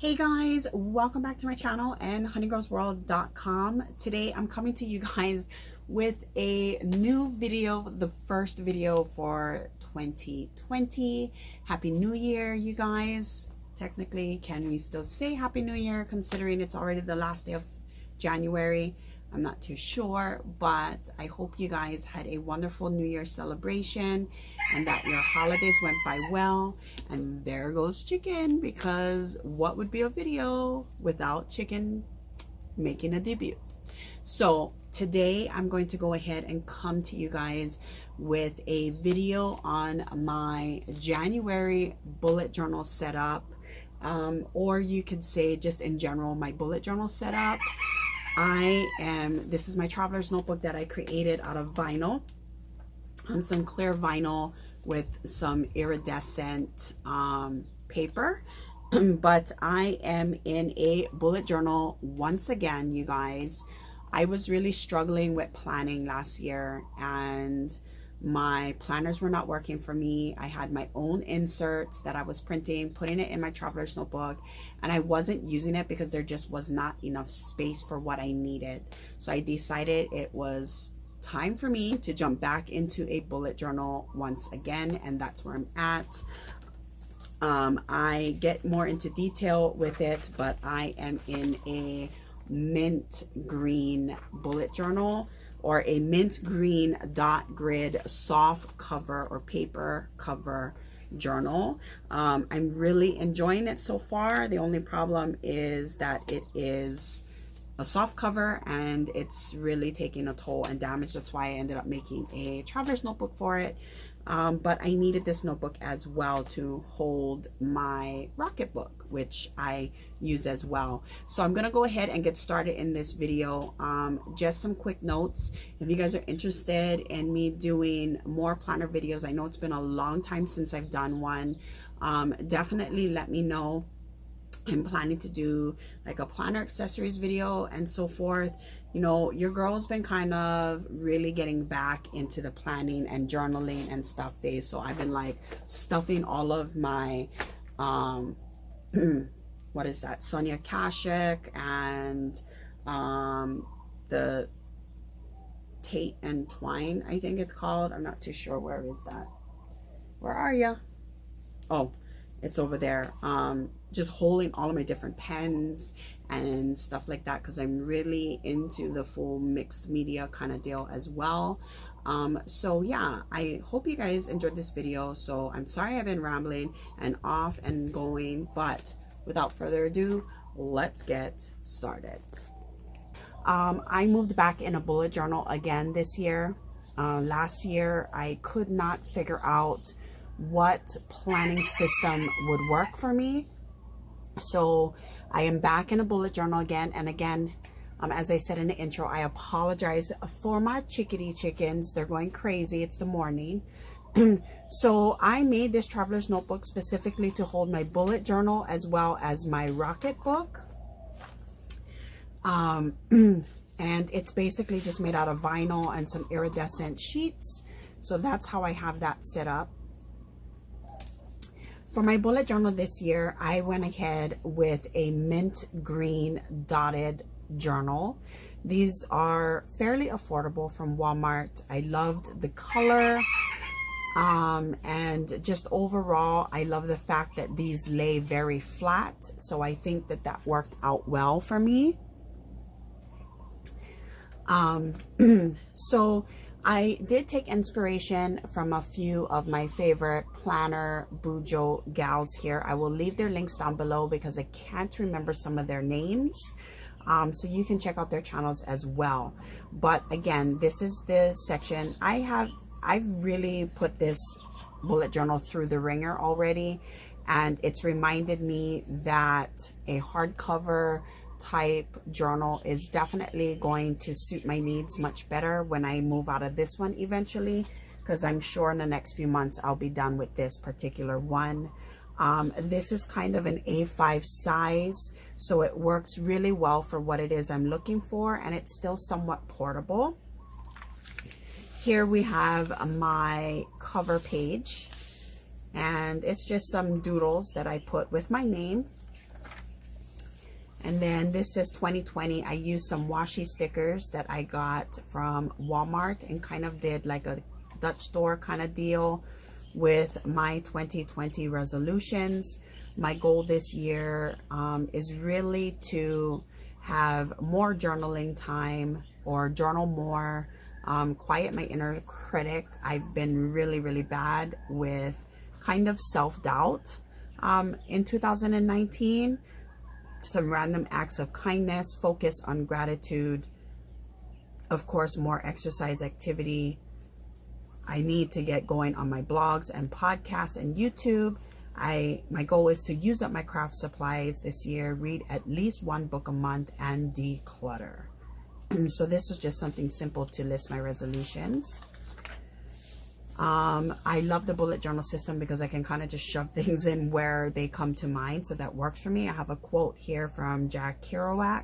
Hey guys, welcome back to my channel and honeygirlsworld.com. Today I'm coming to you guys with a new video, the first video for 2020. Happy New Year, you guys. Technically, can we still say Happy New Year considering it's already the last day of January? I'm not too sure, but I hope you guys had a wonderful New Year celebration and that your holidays went by well. And there goes chicken, because what would be a video without chicken making a debut? So today I'm going to go ahead and come to you guys with a video on my January bullet journal setup, or you could say just in general my bullet journal setup. This is my traveler's notebook that I created out of vinyl, some clear vinyl with some iridescent paper. But I am in a bullet journal once again, you guys. I was really struggling with planning last year and my planners were not working for me. I had my own inserts that I was printing, putting it in my traveler's notebook, and I wasn't using it because there just was not enough space for what I needed. So I decided it was time for me to jump back into a bullet journal once again, and that's where I'm at. I get more into detail with it, but I am in a mint green bullet journal, or a mint green dot grid soft cover or paper cover journal. I'm really enjoying it so far. The only problem is that it is a soft cover and it's really taking a toll and damage. That's why I ended up making a traveler's notebook for it. But I needed this notebook as well to hold my rocket book, which I use as well. So I'm gonna go ahead and get started in this video. Just some quick notes. If you guys are interested in me doing more planner videos, I know it's been a long time since I've done one. Definitely let me know. I'm planning to do like a planner accessories video and so forth. You know, your girl's been kind of really getting back into the planning and journaling and stuff phase. So I've been like stuffing all of my, what is that? Sonia CASHBACK and the Tate and Twine, I think it's called. I'm not too sure. Where is that? Where are you? Oh, it's over there. Just holding all of my different pens and stuff like that, because I'm really into the full mixed media kind of deal as well. So yeah, I hope you guys enjoyed this video. So I'm sorry I've been rambling and off and going, but without further ado, let's get started. I moved back in a bullet journal again this year. Last year I could not figure out what planning system would work for me. So I am back in a bullet journal again. And again, as I said in the intro, I apologize for my chickadee chickens. They're going crazy. It's the morning. So I made this traveler's notebook specifically to hold my bullet journal as well as my rocket book. And it's basically just made out of vinyl and some iridescent sheets. So that's how I have that set up. For my bullet journal this year, I went ahead with a mint green dotted journal. These are fairly affordable from Walmart. I loved the color, and just overall, I love the fact that these lay very flat. So I think that that worked out well for me. So I did take inspiration from a few of my favorite planner BuJo gals here. I will leave their links down below because I can't remember some of their names. So you can check out their channels as well. But again, this is the section. I've really put this bullet journal through the ringer already, and it's reminded me that a hardcover type journal is definitely going to suit my needs much better when I move out of this one eventually, because I'm sure in the next few months I'll be done with this particular one. This is kind of an A5 size, so it works really well for what it is I'm looking for, and it's still somewhat portable. Here we have my cover page, and it's just some doodles that I put with my name. And then this says 2020. I used some washi stickers that I got from Walmart and kind of did like a Dutch store kind of deal with my 2020 resolutions. My goal this year is really to have more journaling time, or journal more, quiet my inner critic. I've been really bad with kind of self-doubt in 2019. Some random acts of kindness, focus on gratitude, of course, more exercise activity. I need to get going on my blogs and podcasts and YouTube. My goal is to use up my craft supplies this year, read at least one book a month, and declutter. So this was just something simple to list my resolutions. I love the bullet journal system because I can kind of just shove things in where they come to mind. So that works for me. I have a quote here from Jack Kerouac.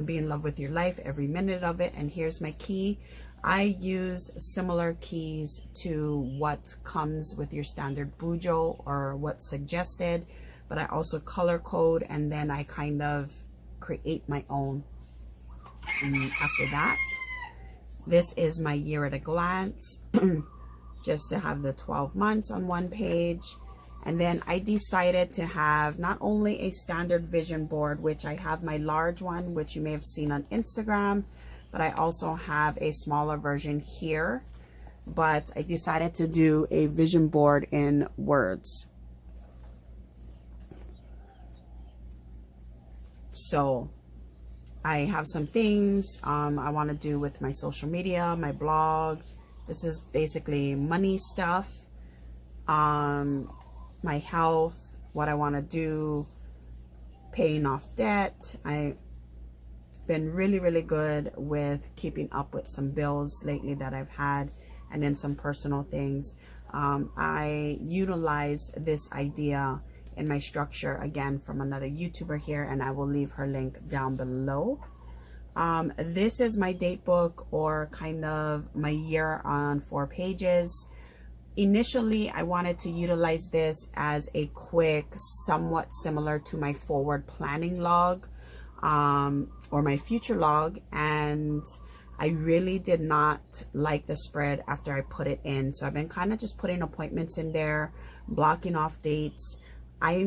Be in love with your life, every minute of it. And here's my key. I use similar keys to what comes with your standard BuJo or what's suggested, but I also color code, and then I kind of create my own. And after that, this is my year at a glance. Just to have the 12 months on one page. And then I decided to have not only a standard vision board, which I have my large one, which you may have seen on Instagram, but I also have a smaller version here. But I decided to do a vision board in words. So I have some things I want to do with my social media, my blog. This is basically money stuff, my health, what I want to do, paying off debt. I've been really good with keeping up with some bills lately that I've had, and then some personal things. I utilized this idea in my structure again from another YouTuber here, and I will leave her link down below. This is my date book, or kind of my year on 4 pages. Initially, I wanted to utilize this as a quick, somewhat similar to my forward planning log, or my future log, and I really did not like the spread after I put it in. So I've been kind of just putting appointments in there, blocking off dates. I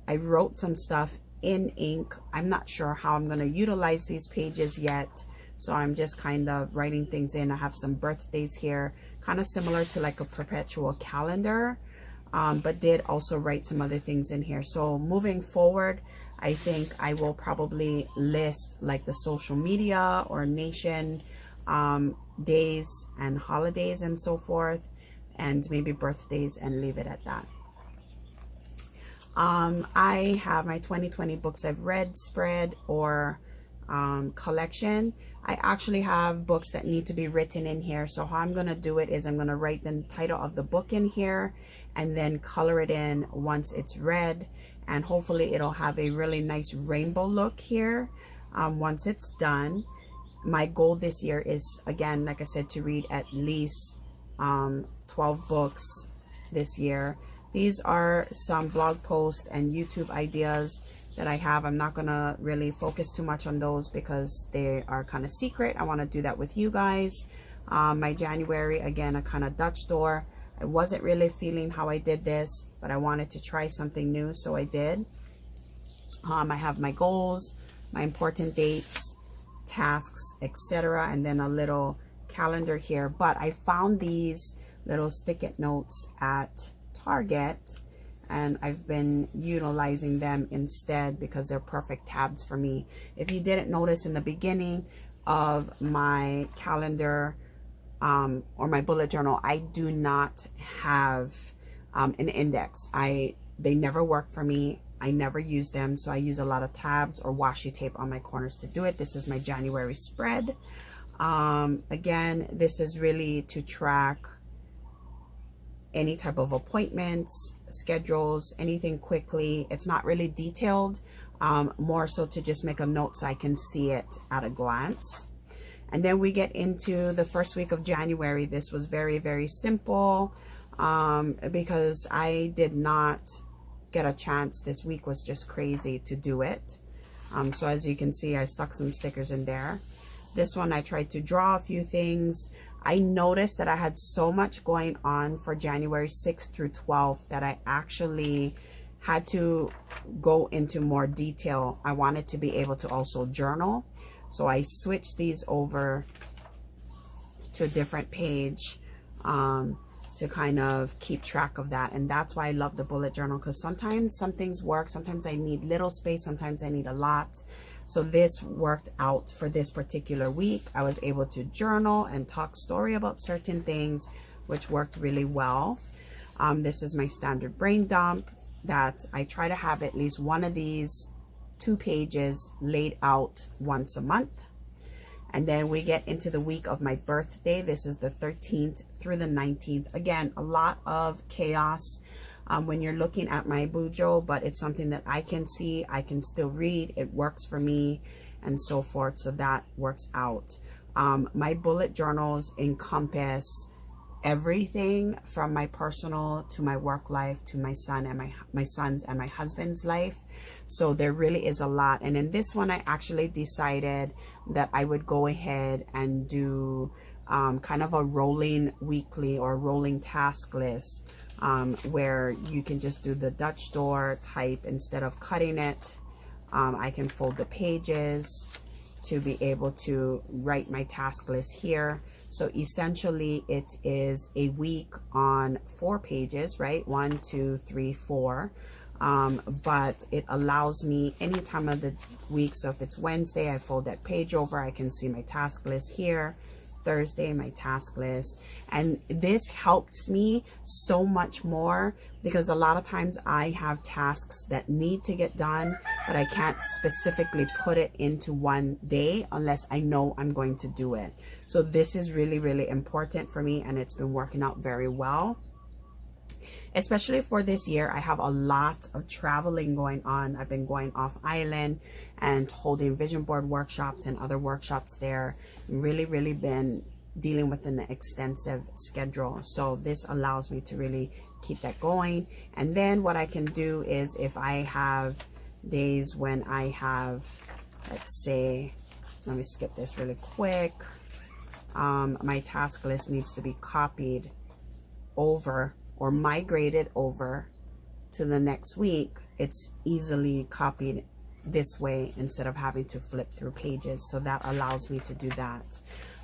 wrote some stuff in ink. I'm not sure how I'm going to utilize these pages yet, so I'm just kind of writing things in. I have some birthdays here, kind of similar to like a perpetual calendar, but did also write some other things in here. So moving forward, I think I will probably list like the social media or nation days and holidays and so forth, and maybe birthdays, and leave it at that. I have my 2020 books I've read spread, or collection. I actually have books that need to be written in here. So how I'm going to do it is I'm going to write the title of the book in here and then color it in once it's read. And hopefully it'll have a really nice rainbow look here once it's done. My goal this year is, again, like I said, to read at least 12 books this year. These are some blog posts and YouTube ideas that I have. I'm not going to really focus too much on those because they are kind of secret. I want to do that with you guys. My January, again, a kind of Dutch door. I wasn't really feeling how I did this, but I wanted to try something new, so I did. I have my goals, my important dates, tasks, etc., and then a little calendar here. But I found these little stick-it notes at Target, and I've been utilizing them instead because they're perfect tabs for me. If you didn't notice in the beginning of my calendar or my bullet journal, I do not have an index. They never work for me. I never use them, so I use a lot of tabs or washi tape on my corners to do it. This is my January spread. Again, this is really to track any type of appointments, schedules, anything quickly. It's not really detailed, more so to just make a note so I can see it at a glance. And then we get into the first week of January. This was very simple because I did not get a chance. This week was just crazy to do it. So as you can see, I stuck some stickers in there. This one I tried to draw a few things. I noticed that I had so much going on for January 6th through 12th that I actually had to go into more detail. I wanted to be able to also journal. So I switched these over to a different page to kind of keep track of that. And that's why I love the bullet journal, because sometimes some things work. Sometimes I need little space. Sometimes I need a lot. So this worked out for this particular week. I was able to journal and talk story about certain things, which worked really well. This is my standard brain dump that I try to have at least one of these 2 pages laid out once a month. And then we get into the week of my birthday. This is the 13th through the 19th. Again, a lot of chaos when you're looking at my BuJo, but it's something that I can see, I can still read, it works for me, and so forth. So that works out. My bullet journals encompass everything from my personal to my work life to my son and my son's and my husband's life. So there really is a lot. And in this one, I actually decided that I would go ahead and do kind of a rolling weekly or rolling task list, where you can just do the Dutch door type instead of cutting it. I can fold the pages to be able to write my task list here. So essentially it is a week on 4 pages, right? 1, 2, 3, 4. But it allows me any time of the week. So if it's Wednesday, I fold that page over, I can see my task list here. Thursday, my task list. And this helps me so much more, because a lot of times I have tasks that need to get done, but I can't specifically put it into one day unless I know I'm going to do it. So this is really, really important for me, and it's been working out very well. Especially for this year, I have a lot of traveling going on. I've been going off island and holding vision board workshops and other workshops there. Really, really been dealing with an extensive schedule. So this allows me to really keep that going. And then what I can do is, if I have days when I have, let's say, let me skip this really quick. My task list needs to be copied over or migrated over to the next week. It's easily copied this way instead of having to flip through pages. So that allows me to do that.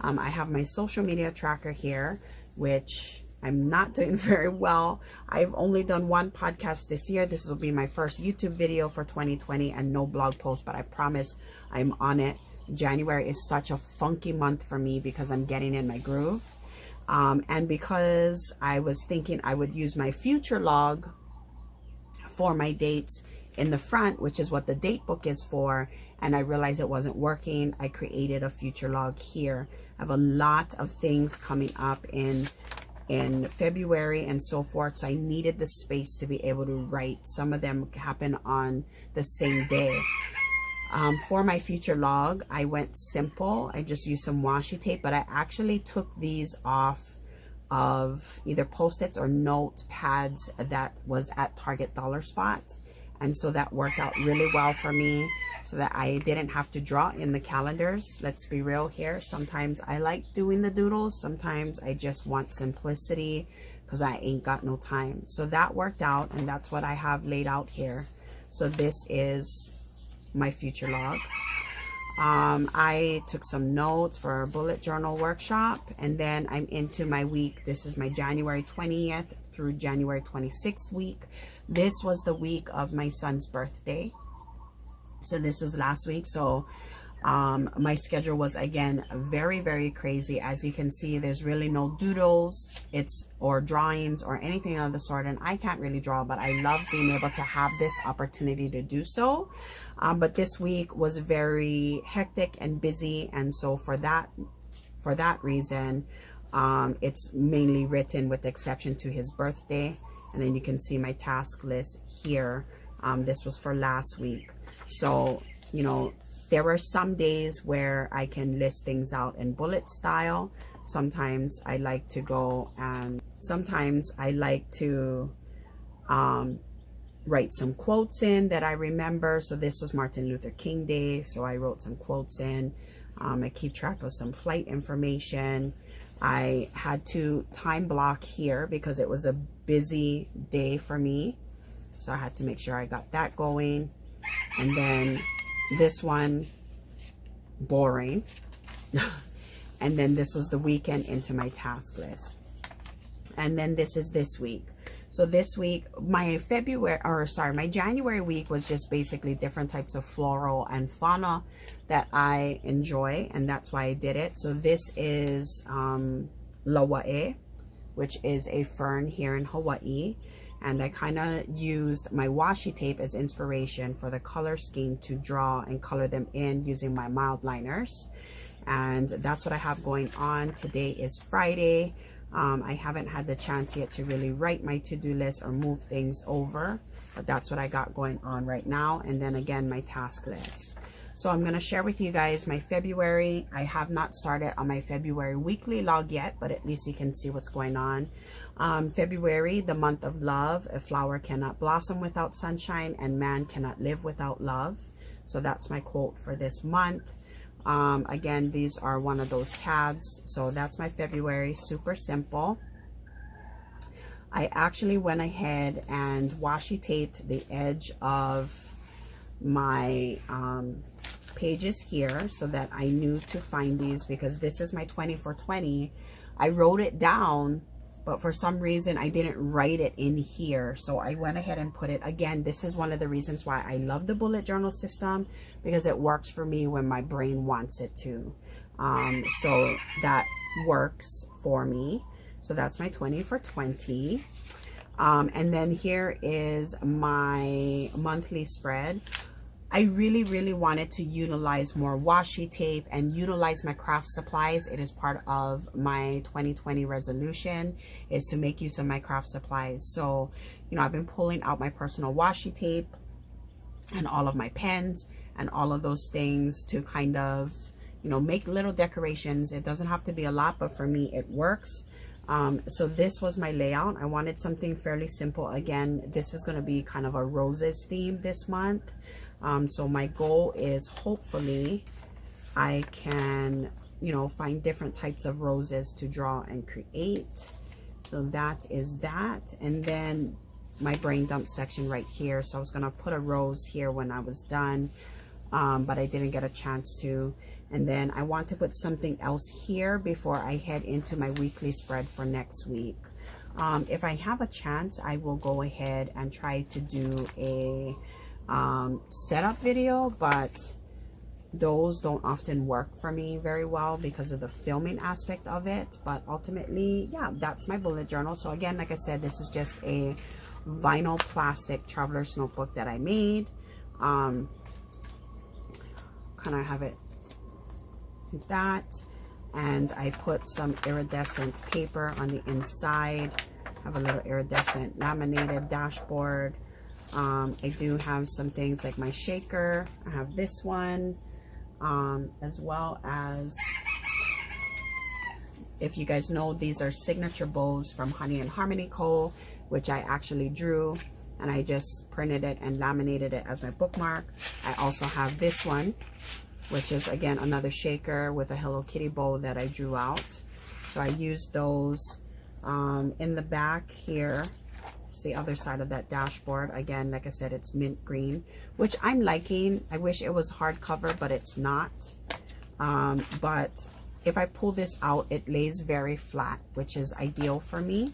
I have my social media tracker here, which I'm not doing very well. I've only done 1 podcast this year. This will be my first YouTube video for 2020 and no blog post, but I promise I'm on it. January is such a funky month for me because I'm getting in my groove. And because I was thinking I would use my future log for my dates in the front, which is what the date book is for, and I realized it wasn't working, I created a future log here. I have a lot of things coming up in February and so forth, so I needed the space to be able to write. Some of them happen on the same day. For my future log, I went simple. I just used some washi tape, but I actually took these off of either Post-its or notepads that was at Target Dollar Spot. And so that worked out really well for me, so that I didn't have to draw in the calendars. Let's be real here. Sometimes I like doing the doodles. Sometimes I just want simplicity because I ain't got no time. So that worked out, and that's what I have laid out here. So this is my future log. I took some notes for a bullet journal workshop, and then I'm into my week. This is my January 20th through January 26th week. This was the week of my son's birthday. So this was last week. So my schedule was again very, very crazy. As you can see, there's really no doodles or drawings or anything of the sort, and I can't really draw, but I love being able to have this opportunity to do so. But this week was very hectic and busy, and so for that reason, it's mainly written with the exception to his birthday. And then you can see my task list here. This was for last week. So, you know, there were some days where I can list things out in bullet style. Sometimes I like to go and sometimes I like to write some quotes in that I remember. So this was Martin Luther King Day, so I wrote some quotes in. I keep track of some flight information. I had to time block here because it was a busy day for me, so I had to make sure I got that going. And then this one, boring. And then this was the weekend into my task list. And then this is this week. So this week, my January week was just basically different types of floral and fauna that I enjoy, and that's why I did it. So this is Lawa'e, which is a fern here in Hawaii. And I kind of used my washi tape as inspiration for the color scheme to draw and color them in using my mild liners. And that's what I have going on. Today is Friday. I haven't had the chance yet to really write my to-do list or move things over, but that's what I got going on right now. And then again, my task list. So I'm going to share with you guys my February. I have not started on my February weekly log yet, but at least you can see what's going on. February, the month of love. A flower cannot blossom without sunshine, and man cannot live without love. So that's my quote for this month. Again, these are one of those tabs. So that's my February, super simple. I actually went ahead and washi taped the edge of my pages here so that I knew to find these, because this is my 20 for 20. I wrote it down, but for some reason I didn't write it in here. So I went ahead and put it, again, this is one of the reasons why I love the bullet journal system, because it works for me when my brain wants it to. So that works for me. So that's my 20 for 20. And then here is my monthly spread. I really wanted to utilize more washi tape and utilize my craft supplies. It is part of my 2020 resolution, is to make use of my craft supplies. So, you know, I've been pulling out my personal washi tape and all of my pens and all of those things to kind of, you know, make little decorations. It doesn't have to be a lot, but for me, it works. So this was my layout. I wanted something fairly simple. Again, this is going to be kind of a roses theme this month. So my goal is hopefully I can, you know, find different types of roses to draw and create. So that is that. And then my brain dump section right here. So I was going to put a rose here when I was done, but I didn't get a chance to. And then I want to put something else here before I head into my weekly spread for next week. If I have a chance, I will go ahead and try to do a setup video, but those don't often work for me very well because of the filming aspect of it. But ultimately, yeah, that's my bullet journal. So again, like I said, this is just a vinyl plastic traveler's notebook that I made. Kind of have it like that, and I put some iridescent paper on the inside. Have a little iridescent laminated dashboard. I do have some things like my shaker. I have this one, as well as, if you guys know, these are signature bows from Honey and Harmony Co., which I actually drew, and I just printed it and laminated it as my bookmark. I also have this one, which is again another shaker with a Hello Kitty bow that I drew out. So I used those. In the back here, it's the other side of that dashboard. Again, like I said, it's mint green, which I'm liking. I wish it was hardcover, but it's not. But if I pull this out, it lays very flat, which is ideal for me.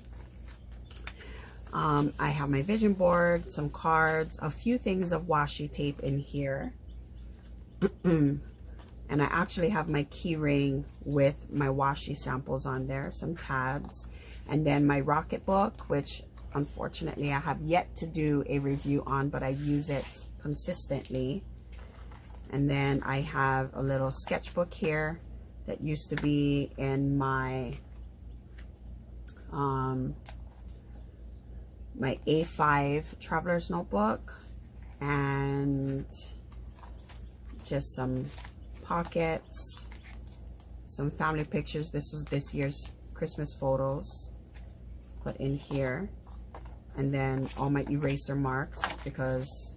I have my vision board, some cards, a few things of washi tape in here. And I actually have my key ring with my washi samples on there, some tabs, and then my Rocket book, which unfortunately I have yet to do a review on, but I use it consistently. And then I have a little sketchbook here that used to be in my my A5 traveler's notebook, and just some pockets, some family pictures. This was this year's Christmas photos put in here. and then all my eraser marks, because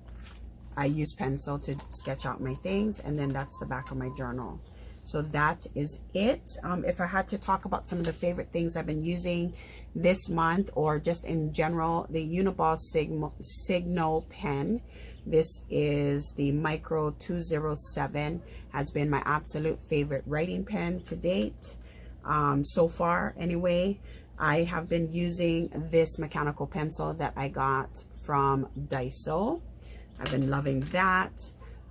I use pencil to sketch out my things, and then that's the back of my journal. So that is it. If I had to talk about some of the favorite things I've been using this month, or just in general, the Uniball Signal pen. This is the Micro 207, has been my absolute favorite writing pen to date. So far anyway. I have been using this mechanical pencil that I got from Daiso. I've been loving that.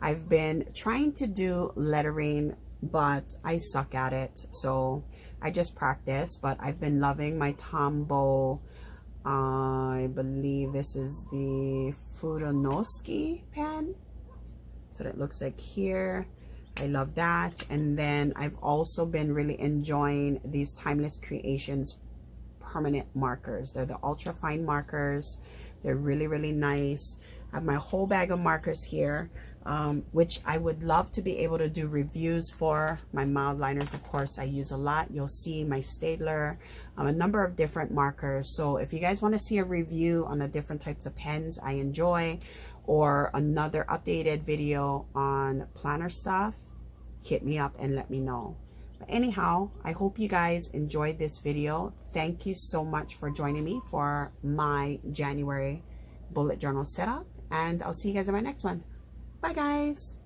I've been trying to do lettering, but I suck at it, so I just practice. But I've been loving my Tombow, I believe this is the Furonoski pen. So that looks like here. I love that. And then I've also been really enjoying these Timeless Creations permanent markers. They're the ultra fine markers. They're really, really nice. I have my whole bag of markers here, which I would love to be able to do reviews for. My mild liners, of course, I use a lot. You'll see my Staedtler, a number of different markers. So if you guys want to see a review on the different types of pens I enjoy, or another updated video on planner stuff, hit me up and let me know. But anyhow, I hope you guys enjoyed this video. Thank you so much for joining me for my January bullet journal setup, and I'll see you guys in my next one. Bye guys.